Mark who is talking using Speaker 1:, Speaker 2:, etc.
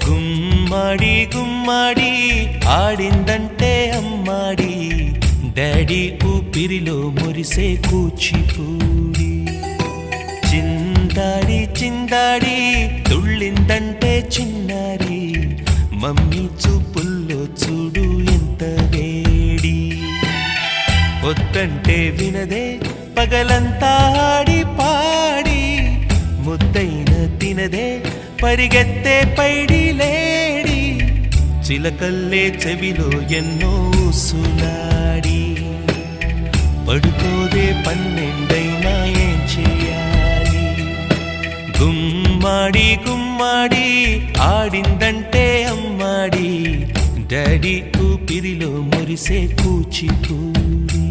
Speaker 1: గుమ్మడి గుమ్మడి ఆడిందంటే అమ్మాడి daddy ఊపిరిలో మురిసే కూచిపూడి చిందాడి చిందాడి తుళ్ళిందంటే చిన్నారి మమ్మీ చూపుల్లో చూడు ఎంత వేడి వద్దంటే వినదే పగలంతా ఆడి పాడి ముద్దైన తినదే పరిగెత్తే పైడి లేడి చిలకల్లే చెవిలో ఎన్నో సులాడి పడుకోదే పన్నెండైనా ఏం చేయాలి గుమ్మాడి గుమ్మాడి ఆడిందంటే అమ్మాడి డాడీ ఊపిరిలో మురిసే కూచిపూడి